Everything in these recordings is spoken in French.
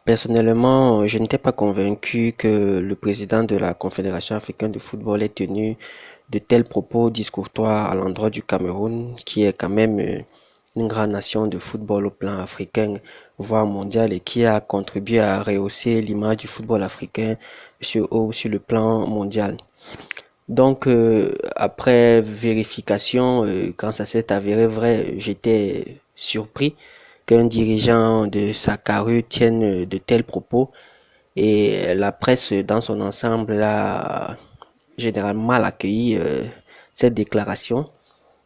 Personnellement, je n'étais pas convaincu que le président de la Confédération africaine de football ait tenu de tels propos discourtois à l'endroit du Cameroun, qui est quand même une grande nation de football au plan africain, voire mondial, et qui a contribué à rehausser l'image du football africain sur le plan mondial. Donc, après vérification, quand ça s'est avéré vrai, j'étais surpris qu'un dirigeant de Sakaru tienne de tels propos et la presse dans son ensemble a généralement mal accueilli cette déclaration.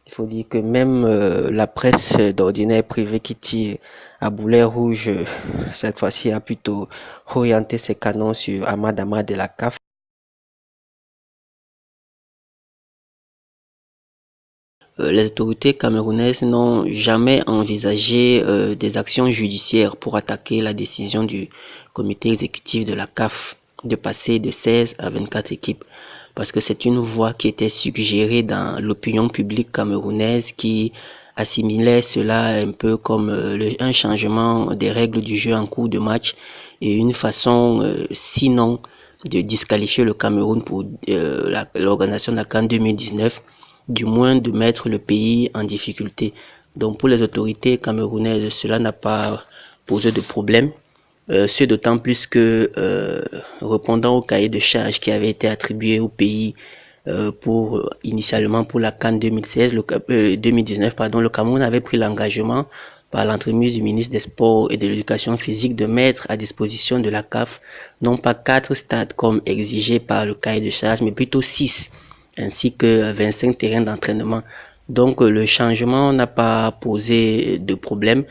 Il faut dire que même la presse d'ordinaire privée qui tire à boulet rouge, cette fois-ci a plutôt orienté ses canons sur Ahmad Ahmad de la CAF. Les autorités camerounaises n'ont jamais envisagé des actions judiciaires pour attaquer la décision du comité exécutif de la CAF de passer de 16 à 24 équipes, parce que c'est une voie qui était suggérée dans l'opinion publique camerounaise qui assimilait cela un peu comme un changement des règles du jeu en cours de match et une façon, sinon, de disqualifier le Cameroun pour l'organisation de la CAN 2019, du moins de mettre le pays en difficulté. Donc pour les autorités camerounaises, cela n'a pas posé de problème. C'est d'autant plus que, répondant au cahier de charges qui avait été attribué au pays initialement pour la CAN 2019, le Cameroun avait pris l'engagement par l'entremise du ministre des Sports et de l'Éducation physique de mettre à disposition de la CAF non pas 4 stades comme exigé par le cahier de charges, mais plutôt 6, ainsi que 25 terrains d'entraînement. Donc le changement n'a pas posé de problème.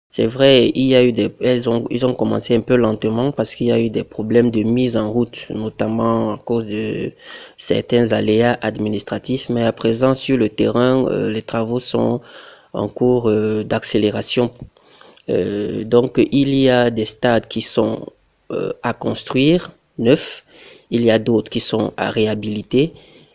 C'est vrai, il y a eu ils ont commencé un peu lentement parce qu'il y a eu des problèmes de mise en route, notamment à cause de certains aléas administratifs. Mais à présent, sur le terrain, les travaux sont en cours d'accélération. Donc, il y a des stades qui sont à construire, neufs. Il y a d'autres qui sont à réhabiliter.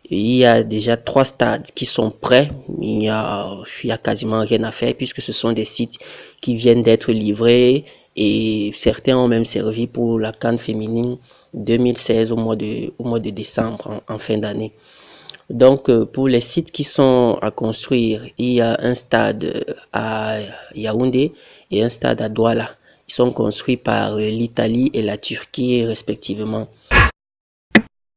Il y a déjà 3 stades qui sont prêts. Il y a quasiment rien à faire puisque ce sont des sites qui viennent d'être livrés et certains ont même servi pour la CAN féminine 2016 au mois de décembre, en fin d'année. Donc, pour les sites qui sont à construire, il y a un stade à Yaoundé et un stade à Douala. Ils sont construits par l'Italie et la Turquie respectivement.